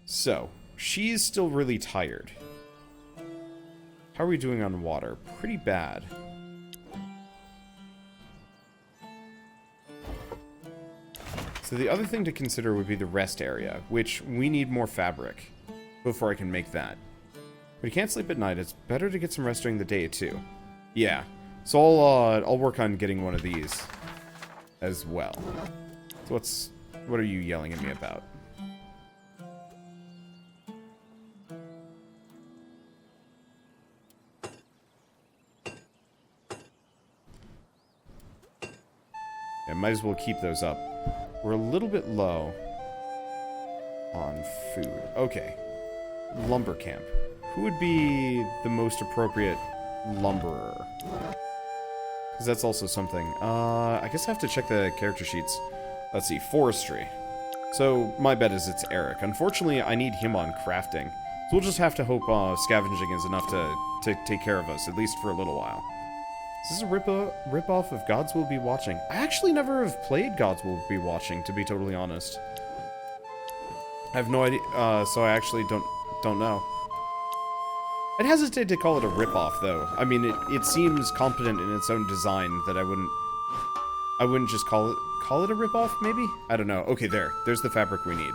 So, she's still really tired. How are we doing on water? Pretty bad. So the other thing to consider would be the rest area, which we need more fabric before I can make that. But you can't sleep at night. It's better to get some rest during the day too. Yeah. So I'll work on getting one of these as well. So what are you yelling at me about? I might as well keep those up. We're a little bit low on food. Okay. Lumber camp. Who would be the most appropriate lumberer? Because that's also something. I guess I have to check the character sheets. Let's see. Forestry. So, my bet is it's Eirik. Unfortunately, I need him on crafting. So we'll just have to hope scavenging is enough to take care of us, at least for a little while. Is this a rip-off of Gods Will Be Watching? I actually never have played Gods Will Be Watching, to be totally honest. I have no idea, so I actually don't know. I'd hesitate to call it a rip-off, though. I mean, it seems competent in its own design that I wouldn't just call it a rip-off, maybe? I don't know. Okay, there's the fabric we need.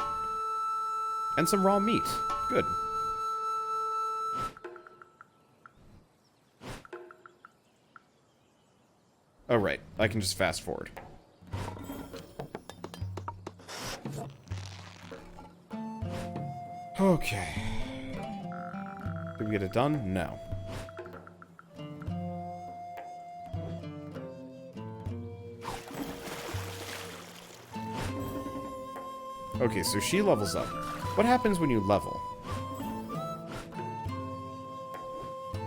And some raw meat. Good. Oh, right. I can just fast forward. Okay. Did we get it done? No. Okay, so she levels up. What happens when you level?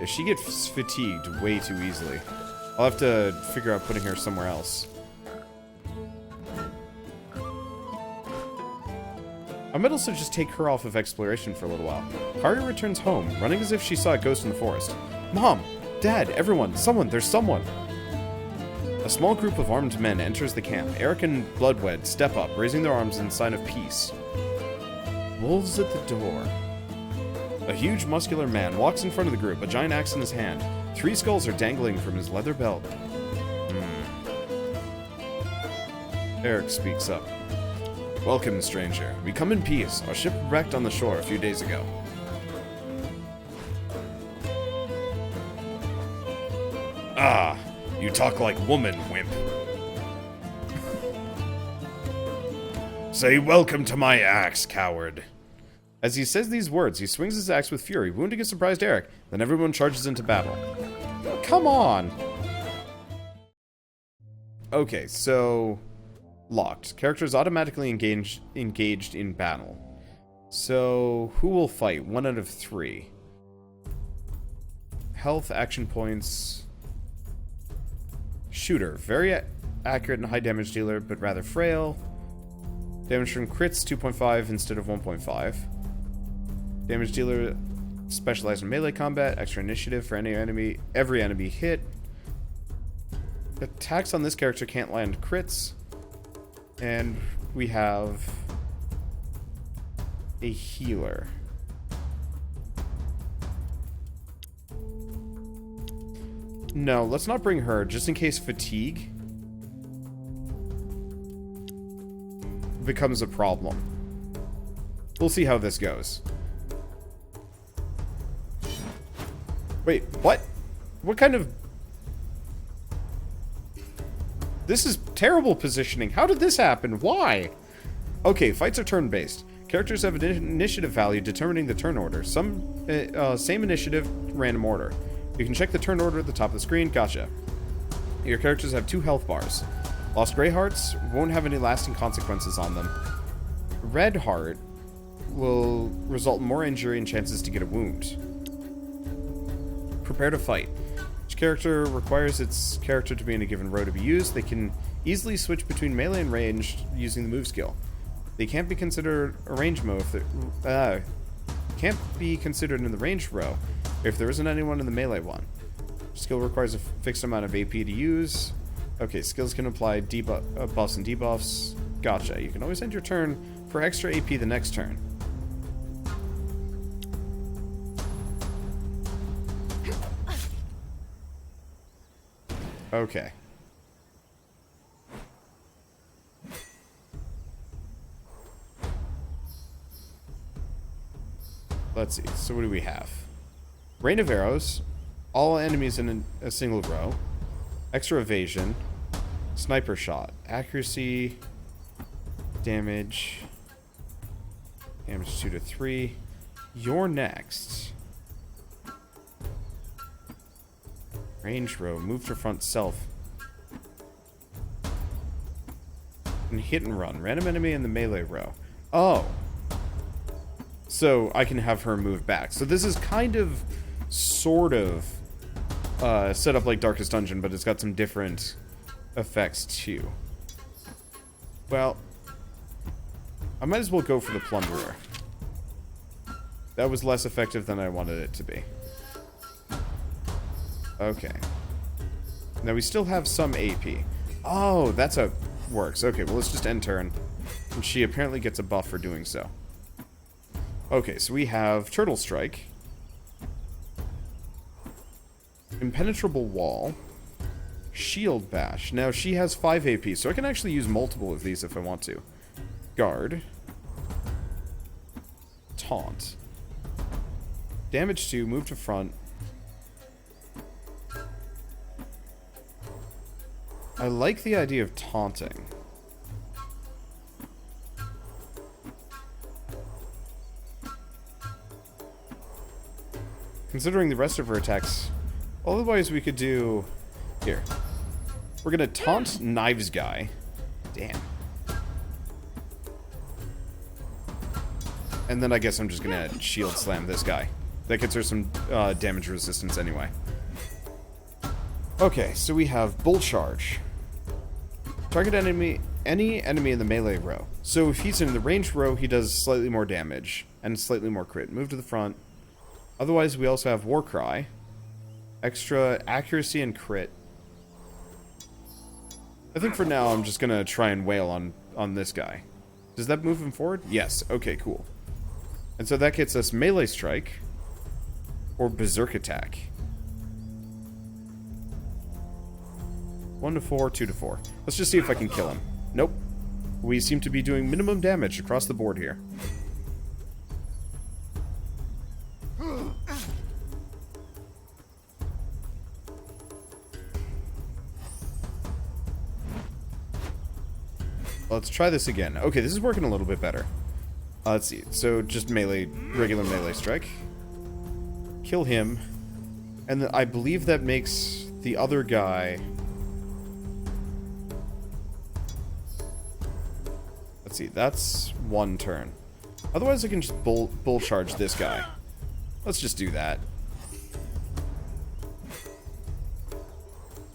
Yeah, she gets fatigued way too easily. I'll have to figure out putting her somewhere else. I might also just take her off of exploration for a little while. Kari returns home, running as if she saw a ghost in the forest. Mom! Dad! Everyone! Someone! There's someone! A small group of armed men enters the camp. Eirik and Bloodwed step up, raising their arms in sign of peace. Wolves at the door. A huge, muscular man walks in front of the group, a giant axe in his hand. 3 skulls are dangling from his leather belt. Eirik speaks up. Welcome, stranger. We come in peace. Our ship wrecked on the shore a few days ago. Ah, you talk like woman, wimp. Say welcome to my axe, coward. As he says these words, he swings his axe with fury, wounding a surprised Eirik. Then everyone charges into battle. Oh, come on! Okay, so... Locked. Characters automatically engaged in battle. So, who will fight? 1 out of 3. Health, action points... Shooter. Very accurate and high damage dealer, but rather frail. Damage from crits, 2.5 instead of 1.5. Damage dealer, specialized in melee combat, extra initiative for every enemy hit. Attacks on this character can't land crits. And we have a healer. No, let's not bring her, just in case fatigue becomes a problem. We'll see how this goes. Wait, what? What kind of... This is terrible positioning. How did this happen? Why? Okay, fights are turn-based. Characters have an initiative value determining the turn order. Same initiative, random order. You can check the turn order at the top of the screen. Gotcha. Your characters have 2 health bars. Lost Grey Hearts won't have any lasting consequences on them. Red Heart will result in more injury and chances to get a wound. Prepare to fight. Each character requires its character to be in a given row to be used. They can easily switch between melee and ranged using the move skill. They can't be considered a range move if can't be considered in the ranged row if there isn't anyone in the melee one. Skill requires a fixed amount of AP to use. Okay, skills can apply buffs and debuffs. Gotcha. You can always end your turn for extra AP the next turn. Okay. Let's see. So what do we have? Rain of arrows. All enemies in a single row. Extra evasion. Sniper shot. Accuracy. Damage. Damage 2 to 3. You're next. Range row. Move to front self. And hit and run. Random enemy in the melee row. Oh. So I can have her move back. So this is kind of, sort of, set up like Darkest Dungeon, but it's got some different effects too. Well, I might as well go for the Plunderer. That was less effective than I wanted it to be. Okay. Now we still have some AP. Oh, that's how it works. Okay, well let's just end turn. And she apparently gets a buff for doing so. Okay, so we have Turtle Strike. Impenetrable Wall. Shield Bash. Now she has 5 AP, so I can actually use multiple of these if I want to. Guard. Taunt. Damage 2, move to front. I like the idea of taunting. Considering the rest of her attacks, otherwise we could do... Here. We're gonna taunt Knives Guy. Damn. And then I guess I'm just gonna shield slam this guy. That gets her some damage resistance anyway. Okay, so we have Bull Charge. Target enemy, any enemy in the melee row. So if he's in the ranged row, he does slightly more damage and slightly more crit. Move to the front. Otherwise, we also have War Cry. Extra accuracy and crit. I think for now, I'm just gonna try and wail on this guy. Does that move him forward? Yes. Okay, cool. And so that gets us Melee Strike. Or Berserk Attack. 1 to 4, 2 to 4. Let's just see if I can kill him. Nope. We seem to be doing minimum damage across the board here. Let's try this again. Okay, this is working a little bit better. Let's see. So just melee, regular melee strike. Kill him. And then I believe that makes the other guy... Let's see, that's 1 turn. Otherwise I can just bull charge this guy. Let's just do that.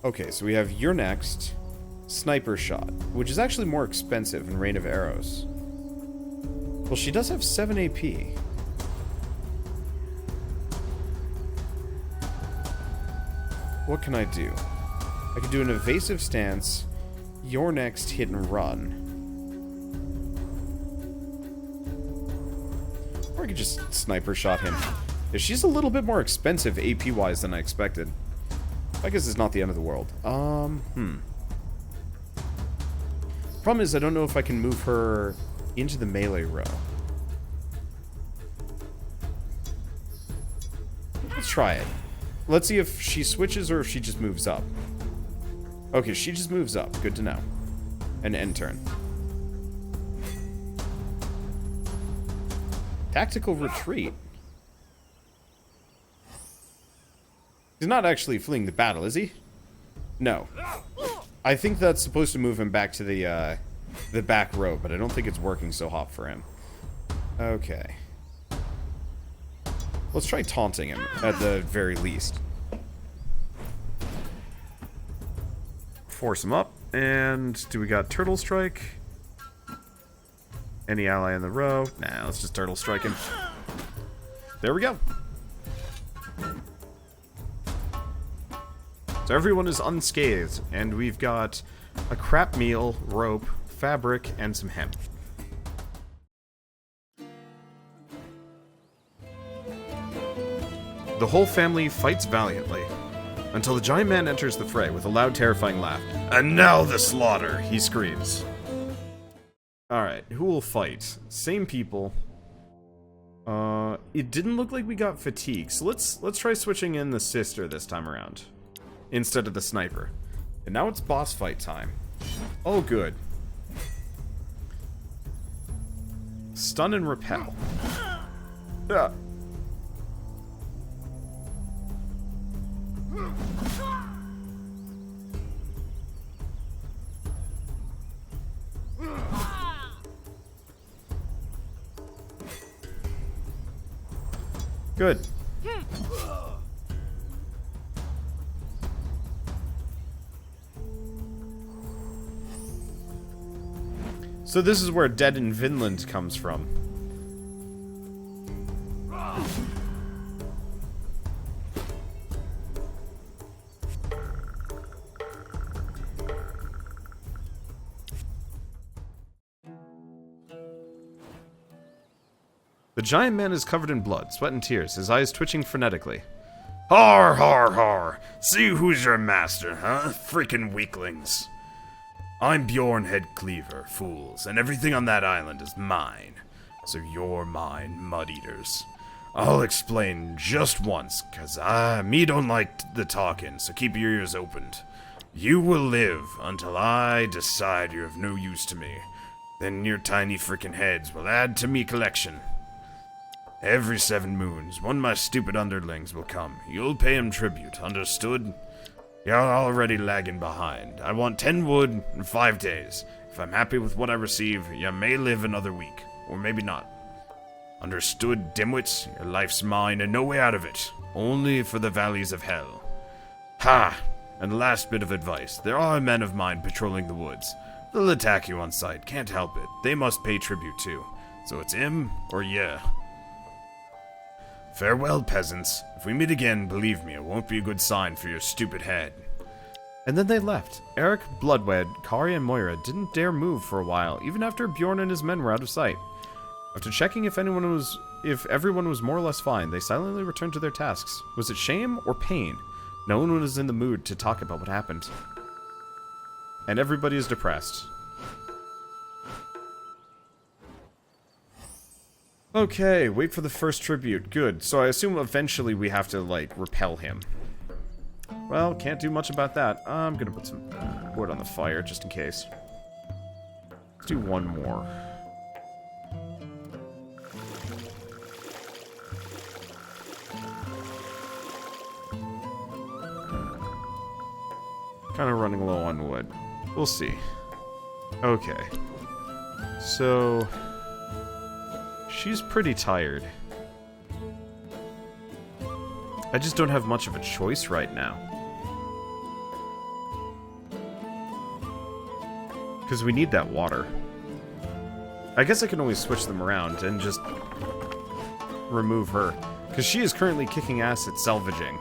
Okay, so we have You're Next. Sniper Shot, which is actually more expensive in Rain of Arrows. Well, she does have 7 AP. What can I do? I can do an evasive stance, You're Next, hit and run. Or I could just Sniper Shot him. Yeah, she's a little bit more expensive AP-wise than I expected. I guess it's not the end of the world. Problem is, I don't know if I can move her into the melee row. Let's try it. Let's see if she switches or if she just moves up. Okay, she just moves up. Good to know. An end turn. Tactical retreat. He's not actually fleeing the battle, is he? No. I think that's supposed to move him back to the back row, but I don't think it's working so hot for him. Okay. Let's try taunting him, at the very least. Force him up, and do we got Turtle Strike? Any ally in the row? Nah, let's just Turtle Strike him. There we go. So everyone is unscathed, and we've got a crap meal, rope, fabric, and some hemp. The whole family fights valiantly. Until the giant man enters the fray with a loud, terrifying laugh. And now the slaughter, he screams. Alright, who will fight? Same people. It didn't look like we got fatigue, so let's try switching in the sister this time around. Instead of the sniper. And now it's boss fight time. Oh, good. Stun and repel. Ah. Good. So this is where Dead in Vinland comes from. The giant man is covered in blood, sweat, and tears, his eyes twitching frenetically. Har, har, har! See who's your master, huh? Freaking weaklings. I'm Bjorn Head Cleaver, fools, and everything on that island is mine. So you're mine, mud eaters. I'll explain just once, cause me don't like the talking, so keep your ears opened. You will live until I decide you're of no use to me. Then your tiny freaking heads will add to me collection. Every 7 moons, one of my stupid underlings will come. You'll pay him tribute, understood? You're already lagging behind. I want 10 wood in 5 days. If I'm happy with what I receive, you may live another week. Or maybe not. Understood, dimwits? Your life's mine and no way out of it. Only for the valleys of hell. Ha! And last bit of advice. There are men of mine patrolling the woods. They'll attack you on sight, can't help it. They must pay tribute too. So it's him or yeah. Farewell, peasants. If we meet again, believe me, it won't be a good sign for your stupid head. And then they left. Eirik, Bloodwed, Kari, and Moira didn't dare move for a while, even after Bjorn and his men were out of sight. After checking if everyone was more or less fine, they silently returned to their tasks. Was it shame or pain? No one was in the mood to talk about what happened. And everybody is depressed. Okay, wait for the first tribute. Good. So I assume eventually we have to, like, repel him. Well, can't do much about that. I'm gonna put some wood on the fire, just in case. Let's do one more. Kind of running low on wood. We'll see. Okay. So... she's pretty tired. I just don't have much of a choice right now. Because we need that water. I guess I can always switch them around and just remove her. Because she is currently kicking ass at salvaging.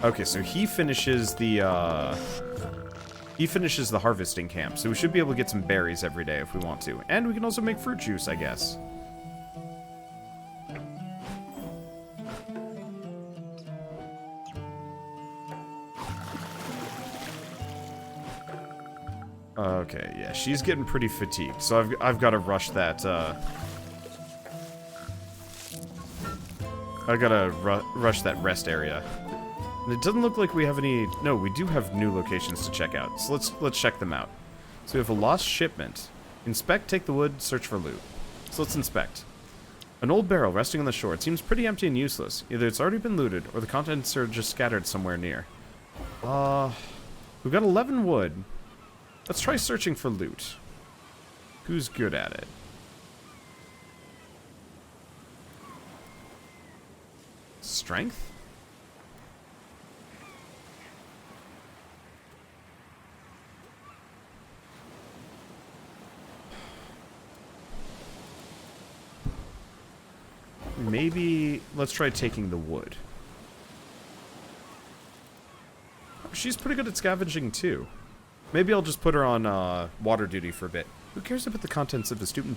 Okay, so he finishes the harvesting camp, so we should be able to get some berries every day if we want to. And we can also make fruit juice, I guess. Okay, yeah, she's getting pretty fatigued, so I've got to rush that, I gotta rush that rest area. And it doesn't look like we have any... no, we do have new locations to check out, so let's check them out. So we have a lost shipment. Inspect, take the wood, search for loot. So let's inspect. An old barrel resting on the shore. It seems pretty empty and useless. Either it's already been looted, or the contents are just scattered somewhere near. We've got 11 wood. Let's try searching for loot. Who's good at it? Strength? Maybe let's try taking the wood. She's pretty good at scavenging too. Maybe I'll just put her on water duty for a bit. Who cares about the contents of a stupid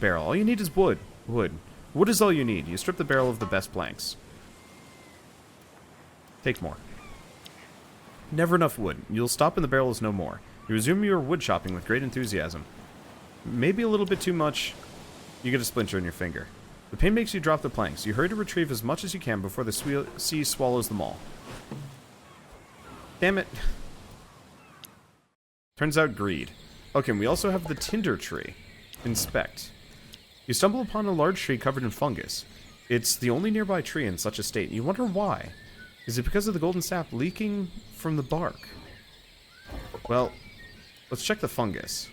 barrel? All you need is wood. Wood. Wood is all you need. You strip the barrel of the best planks. Take more. Never enough wood. You'll stop when the barrel is no more. You resume your wood chopping with great enthusiasm. Maybe a little bit too much. You get a splinter in your finger. The pain makes you drop the planks. You hurry to retrieve as much as you can before the sea swallows them all. Damn it. Turns out greed. Okay, and we also have the Tinder Tree. Inspect. You stumble upon a large tree covered in fungus. It's the only nearby tree in such a state. You wonder why. Is it because of the golden sap leaking from the bark? Well, let's check the fungus.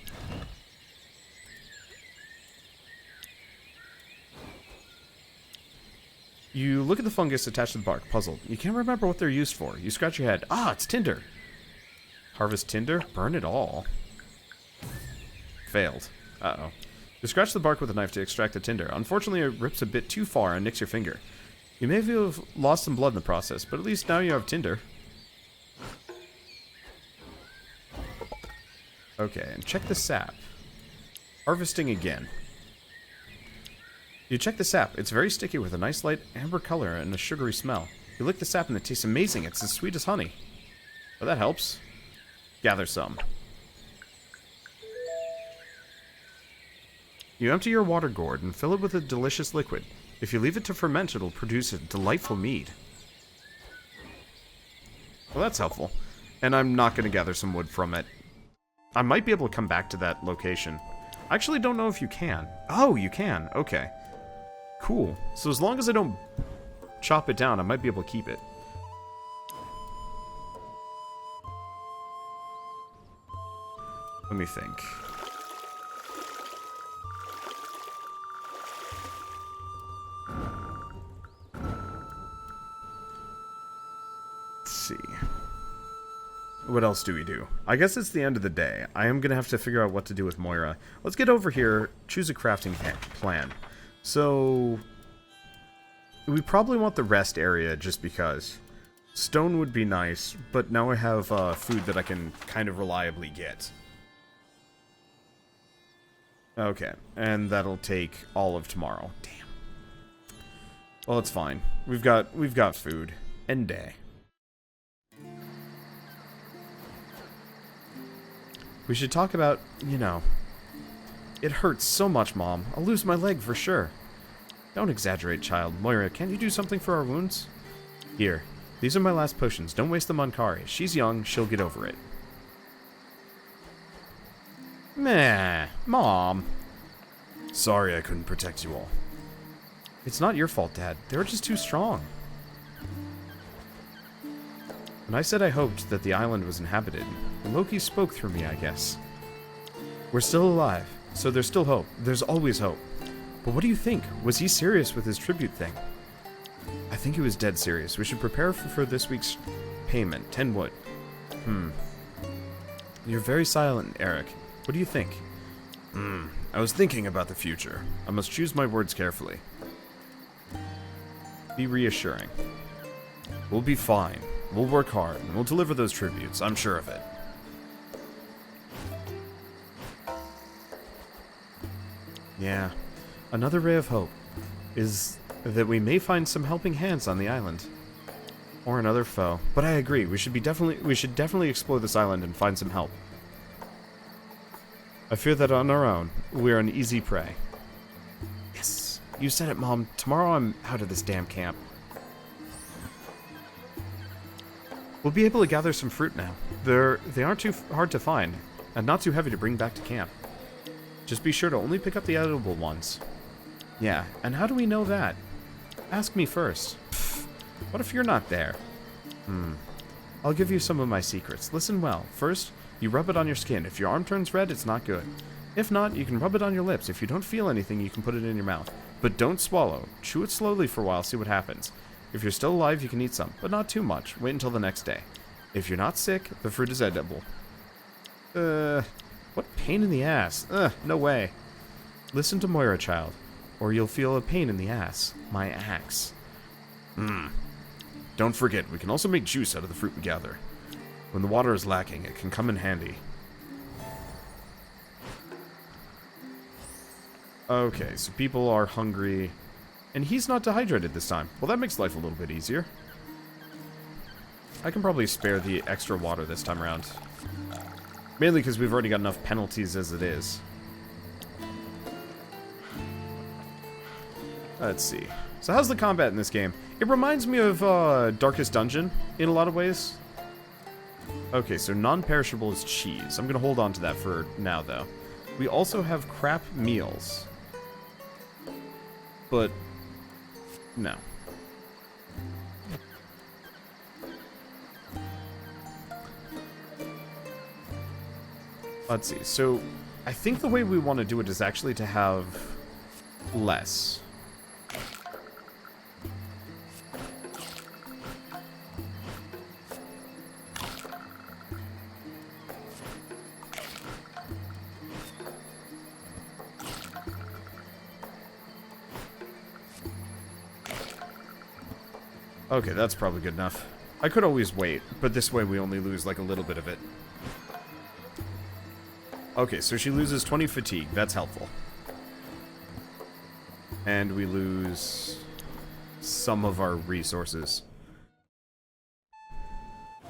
You look at the fungus attached to the bark, puzzled. You can't remember what they're used for. You scratch your head. Ah, it's tinder. Harvest tinder? Burn it all. Failed. Uh-oh. You scratch the bark with a knife to extract the tinder. Unfortunately, it rips a bit too far and nicks your finger. You may have lost some blood in the process, but at least now you have tinder. Okay, and check the sap. Harvesting again. You check the sap. It's very sticky with a nice light amber color and a sugary smell. You lick the sap and it tastes amazing. It's as sweet as honey. Well, that helps. Gather some. You empty your water gourd and fill it with a delicious liquid. If you leave it to ferment, it'll produce a delightful mead. Well, that's helpful. And I'm not going to gather some wood from it. I might be able to come back to that location. I actually don't know if you can. Oh, you can. Okay. Cool. So as long as I don't chop it down, I might be able to keep it. Let me think. Let's see. What else do we do? I guess it's the end of the day. I am going to have to figure out what to do with Moira. Let's get over here, choose a crafting plan. So, we probably want the rest area just because. Stone would be nice, but now I have food that I can kind of reliably get. Okay, and that'll take all of tomorrow. Damn. Well, it's fine. We've got food. End day. We should talk about, you know... It hurts so much, Mom. I'll lose my leg for sure. Don't exaggerate, child. Moira, can't you do something for our wounds? Here. These are my last potions. Don't waste them on Kari. She's young. She'll get over it. Meh. Mom. Sorry I couldn't protect you all. It's not your fault, Dad. They were just too strong. When I said I hoped that the island was inhabited, Loki spoke through me, I guess. We're still alive, so there's still hope. There's always hope. But what do you think? Was he serious with his tribute thing? I think he was dead serious. We should prepare for this week's payment. 10 wood. You're very silent, Eirik. What do you think? I was thinking about the future. I must choose my words carefully. Be reassuring. We'll be fine. We'll work hard, and we'll deliver those tributes. I'm sure of it. Yeah. Another ray of hope is that we may find some helping hands on the island. Or another foe. But I agree, we should definitely explore this island and find some help. I fear that on our own, we're an easy prey. Yes. You said it, Mom. Tomorrow I'm out of this damn camp. We'll be able to gather some fruit now. They aren't too hard to find, and not too heavy to bring back to camp. Just be sure to only pick up the edible ones. Yeah, and how do we know that? Ask me first. Pfft, what if you're not there? I'll give you some of my secrets. Listen well. First, you rub it on your skin. If your arm turns red, it's not good. If not, you can rub it on your lips. If you don't feel anything, you can put it in your mouth. But don't swallow. Chew it slowly for a while, see what happens. If you're still alive, you can eat some, but not too much. Wait until the next day. If you're not sick, the fruit is edible. What pain in the ass. No way. Listen to Moira, child, or you'll feel a pain in the ass. My axe. Don't forget, we can also make juice out of the fruit we gather. When the water is lacking, it can come in handy. Okay, so people are hungry. And he's not dehydrated this time. Well, that makes life a little bit easier. I can probably spare the extra water this time around. Mainly because we've already got enough penalties as it is. Let's see. So how's the combat in this game? It reminds me of Darkest Dungeon in a lot of ways. Okay, so non-perishable is cheese. I'm going to hold on to that for now, though. We also have crap meals. But, no. Let's see. So, I think the way we want to do it is actually to have less. Okay, that's probably good enough. I could always wait, but this way we only lose like a little bit of it. Okay, so she loses 20 fatigue. That's helpful. And we lose some of our resources.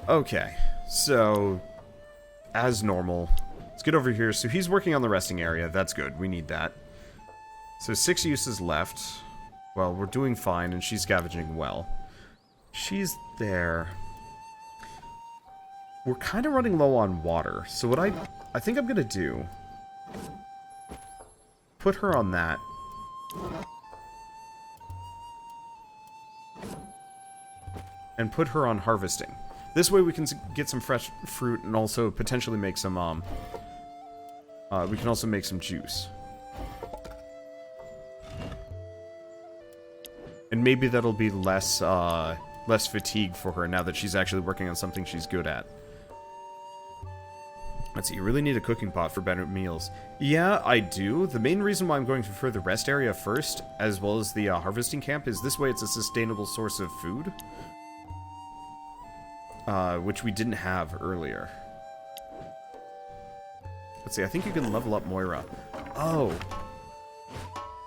Okay, so as normal, let's get over here. So he's working on the resting area. That's good. We need that. So 6 uses left. Well, we're doing fine, and she's scavenging well. She's there. We're kind of running low on water. So what I think I'm going to do... Put her on that. And put her on harvesting. This way we can get some fresh fruit and also potentially make some, we can also make some juice. And maybe that'll be less fatigue for her now that she's actually working on something she's good at. Let's see, you really need a cooking pot for better meals. Yeah, I do. The main reason why I'm going for the rest area first, as well as the harvesting camp, is this way it's a sustainable source of food. Which we didn't have earlier. Let's see, I think you can level up Moira. Oh.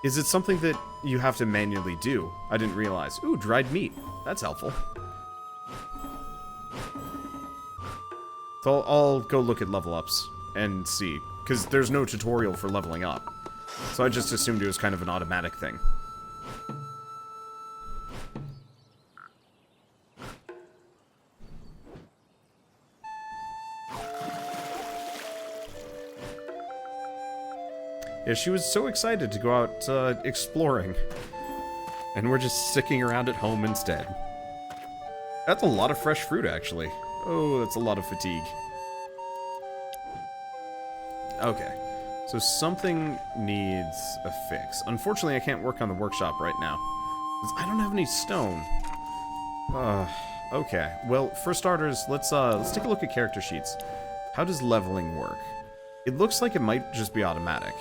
Is it something that you have to manually do? I didn't realize. Ooh, dried meat. That's helpful. So I'll go look at level ups and see. Because there's no tutorial for leveling up. So I just assumed it was kind of an automatic thing. Yeah, she was so excited to go out exploring. And we're just sticking around at home instead. That's a lot of fresh fruit, actually. Oh, that's a lot of fatigue. Okay. So something needs a fix. Unfortunately, I can't work on the workshop right now. 'Cause I don't have any stone. Okay. Well, for starters, let's take a look at character sheets. How does leveling work? It looks like it might just be automatic.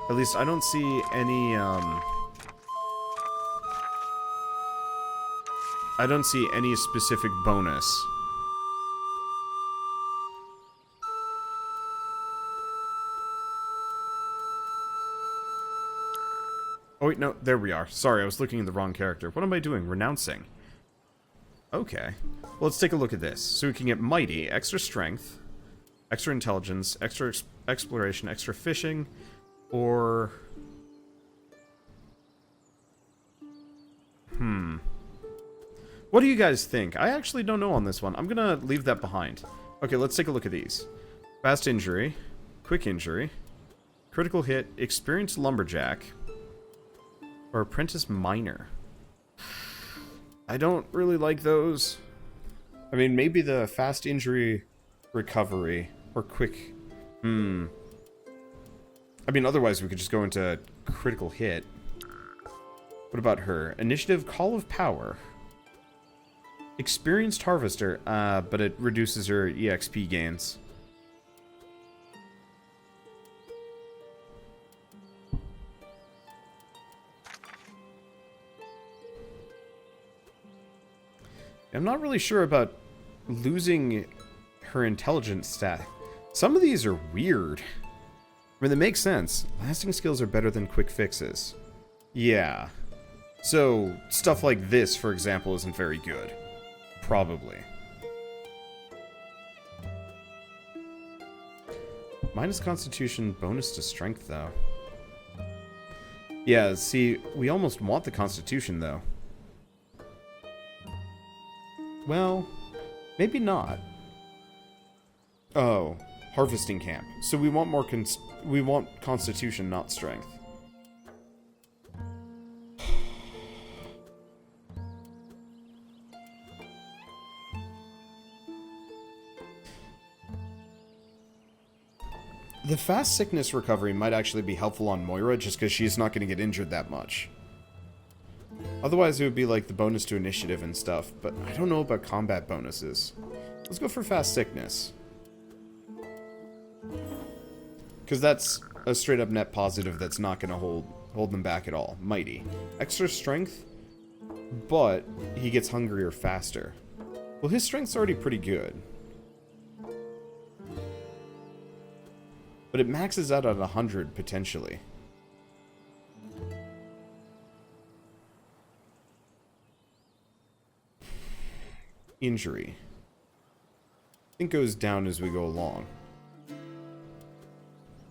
At least I don't see any, I don't see any specific bonus. Oh wait, no, there we are. Sorry, I was looking at the wrong character. What am I doing? Renouncing. Okay. Well, let's take a look at this. So we can get Mighty, extra strength, extra intelligence, extra exploration, extra fishing, or... What do you guys think? I actually don't know on this one. I'm gonna leave that behind. Okay, let's take a look at these. Fast injury, quick injury, critical hit, experienced lumberjack, or apprentice miner. I don't really like those. I mean, maybe the fast injury recovery or quick... I mean, otherwise we could just go into critical hit. What about her? Initiative, Call of Power. Experienced Harvester, but it reduces her EXP gains. I'm not really sure about losing her intelligence stat. Some of these are weird. I mean, they make sense. Lasting skills are better than quick fixes. Yeah. So, stuff like this, for example, isn't very good. Probably. Minus Constitution, bonus to Strength, though. Yeah, see, we almost want the Constitution, though. Well, maybe not. Oh, harvesting camp. So we want more we want Constitution, not Strength. The fast sickness recovery might actually be helpful on Moira, just because she's not going to get injured that much. Otherwise, it would be like the bonus to initiative and stuff, but I don't know about combat bonuses. Let's go for fast sickness. Because that's a straight up net positive that's not going to hold them back at all. Mighty. Extra strength, but he gets hungrier faster. Well, his strength's already pretty good. But it maxes out at 100, potentially. Injury. I think goes down as we go along.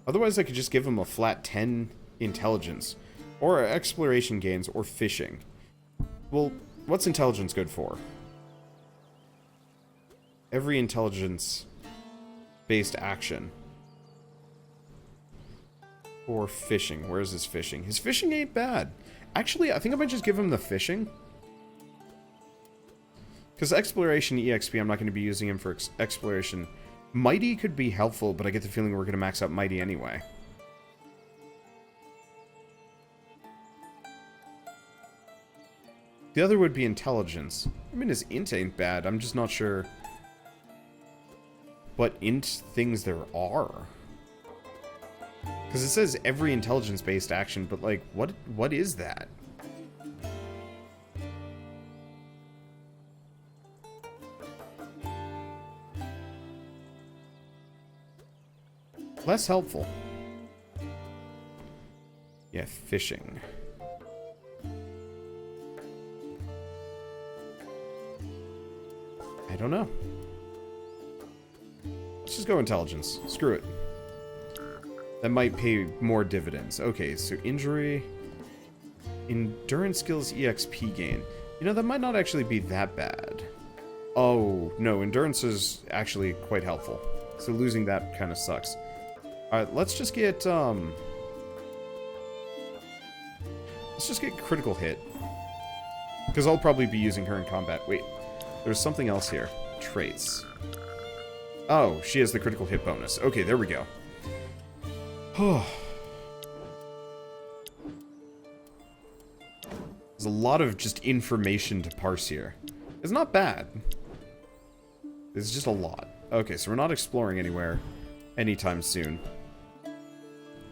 Otherwise, I could just give him a flat 10 intelligence. Or exploration gains, or fishing. Well, what's intelligence good for? Every intelligence-based action. Or fishing. Where's his fishing? His fishing ain't bad. Actually, I think I might just give him the fishing. Because exploration EXP, I'm not going to be using him for exploration. Mighty could be helpful, but I get the feeling we're going to max out Mighty anyway. The other would be intelligence. I mean, his int ain't bad. I'm just not sure what int things there are. Because it says every intelligence-based action, but, like, what is that? Less helpful. Yeah, fishing. I don't know. Let's just go intelligence. Screw it. That might pay more dividends. Okay, so injury. Endurance skills EXP gain. You know, that might not actually be that bad. Oh, no, endurance is actually quite helpful. So losing that kind of sucks. Alright, let's just get, let's just get critical hit. Because I'll probably be using her in combat. Wait, there's something else here. Traits. Oh, she has the critical hit bonus. Okay, there we go. There's a lot of just information to parse here. It's not bad. It's just a lot. Okay, so we're not exploring anywhere anytime soon.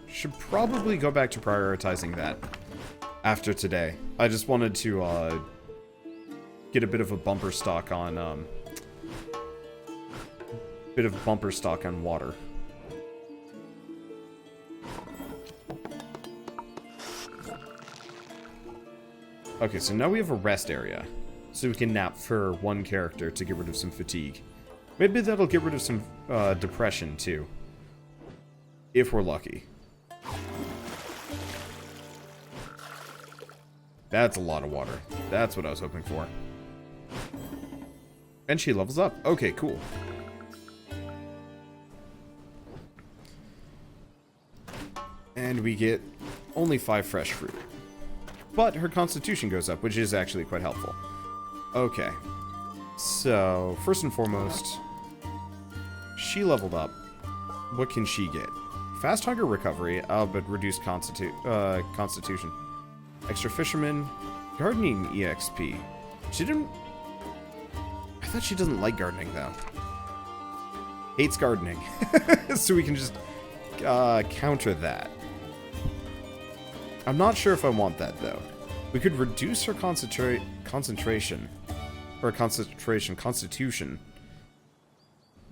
Should probably go back to prioritizing that after today. I just wanted to get a bit of a bumper stock on water. Okay, so now we have a rest area. So we can nap for one character to get rid of some fatigue. Maybe that'll get rid of some depression, too. If we're lucky. That's a lot of water. That's what I was hoping for. And she levels up. Okay, cool. And we get only 5 fresh fruit. But her constitution goes up, which is actually quite helpful. Okay. So, first and foremost, she leveled up. What can she get? Fast hunger recovery, but reduced constitution. Extra fisherman, gardening EXP. She didn't... I thought she doesn't like gardening, though. Hates gardening. So we can just counter that. I'm not sure if I want that, though. We could reduce her constitution.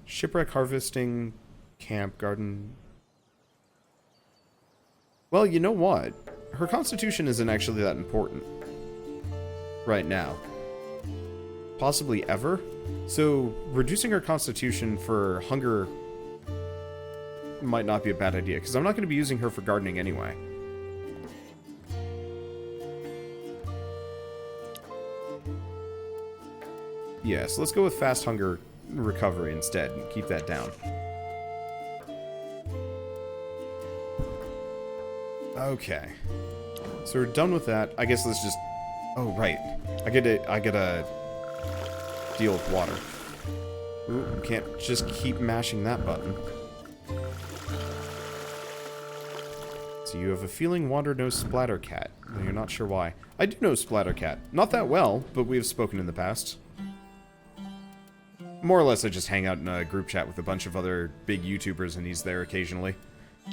Shipwreck harvesting, camp, garden. Well, you know what? her constitution isn't actually that important right now. Possibly ever. So, reducing her constitution for hunger might not be a bad idea, because I'm not going to be using her for gardening anyway. Yeah, so let's go with fast hunger recovery instead and keep that down. Okay. So we're done with that. I guess let's just... Oh, right. I gotta deal with water. Ooh, can't just keep mashing that button. So you have a feeling Wander knows Splattercat, though you're not sure why. I do know Splattercat. Not that well, but we have spoken in the past. More or less, I just hang out in a group chat with a bunch of other big YouTubers, and he's there occasionally.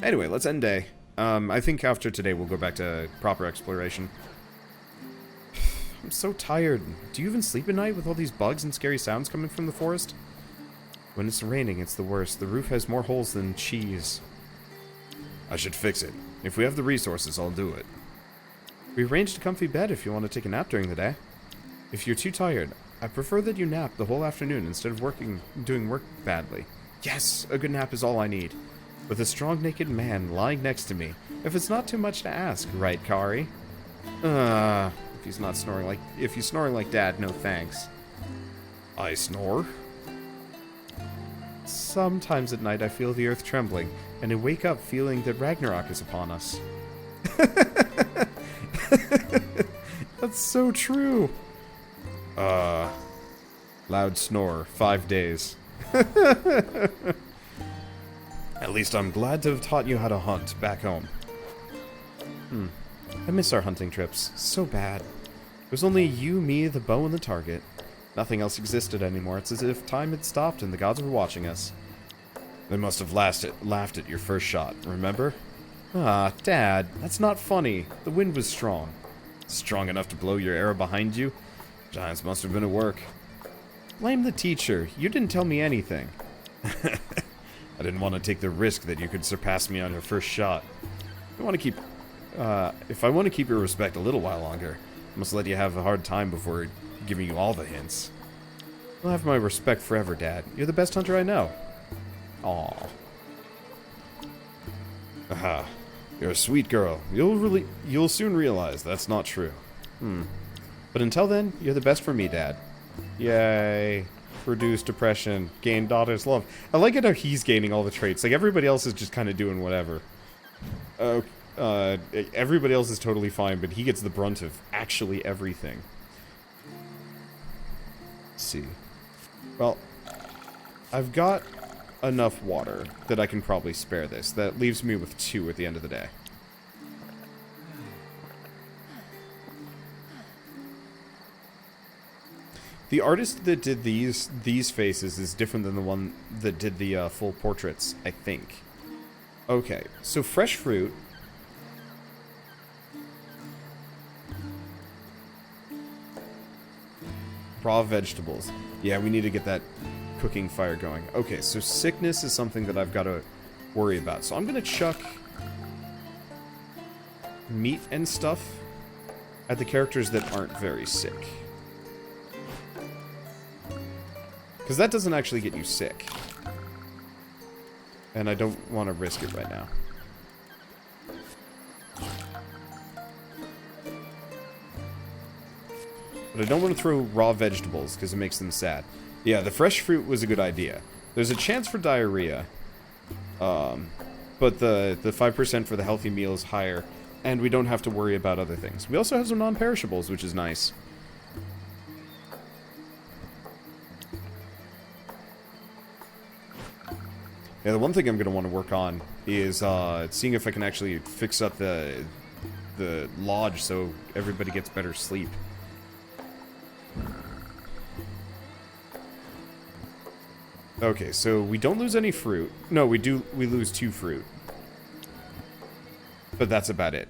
Anyway, let's end day. I think after today, we'll go back to proper exploration. I'm so tired. Do you even sleep at night with all these bugs and scary sounds coming from the forest? When it's raining, it's the worst. The roof has more holes than cheese. I should fix it. If we have the resources, I'll do it. We arranged a comfy bed if you want to take a nap during the day. If you're too tired, I prefer that you nap the whole afternoon instead of doing work badly. Yes, a good nap is all I need. With a strong naked man lying next to me. If it's not too much to ask, right, Kari? If he's snoring like Dad, no thanks. I snore? Sometimes at night I feel the earth trembling, and I wake up feeling that Ragnarok is upon us. That's so true. Loud snore, 5 days. At least I'm glad to have taught you how to hunt back home. I miss our hunting trips. So bad. It was only you, me, the bow, and the target. Nothing else existed anymore. It's as if time had stopped and the gods were watching us. They must have laughed at your first shot, remember? Ah, Dad, that's not funny. The wind was strong. Strong enough to blow your arrow behind you? Giants must have been at work. Blame the teacher. You didn't tell me anything. I didn't want to take the risk that you could surpass me on your first shot. If I want to keep your respect a little while longer, I must let you have a hard time before giving you all the hints. You'll have my respect forever, Dad. You're the best hunter I know. Aww. Aha. You're a sweet girl. You'll soon realize that's not true. But until then, you're the best for me, Dad. Yay. Reduce depression. Gain daughter's love. I like it how he's gaining all the traits. Like, everybody else is just kind of doing whatever. Everybody else is totally fine, but he gets the brunt of actually everything. Let's see. Well, I've got enough water that I can probably spare this. That leaves me with 2 at the end of the day. The artist that did these faces is different than the one that did the full portraits, I think. Okay, so fresh fruit. Raw vegetables. Yeah, we need to get that cooking fire going. Okay, so sickness is something that I've got to worry about. So I'm going to chuck meat and stuff at the characters that aren't very sick. Because that doesn't actually get you sick. And I don't want to risk it right now. But I don't want to throw raw vegetables because it makes them sad. Yeah, the fresh fruit was a good idea. There's a chance for diarrhea. But the 5% for the healthy meal is higher. And we don't have to worry about other things. We also have some non-perishables, which is nice. Yeah, the one thing I'm going to want to work on is seeing if I can actually fix up the lodge so everybody gets better sleep. Okay, so we don't lose any fruit. No, we lose 2 fruit. But that's about it.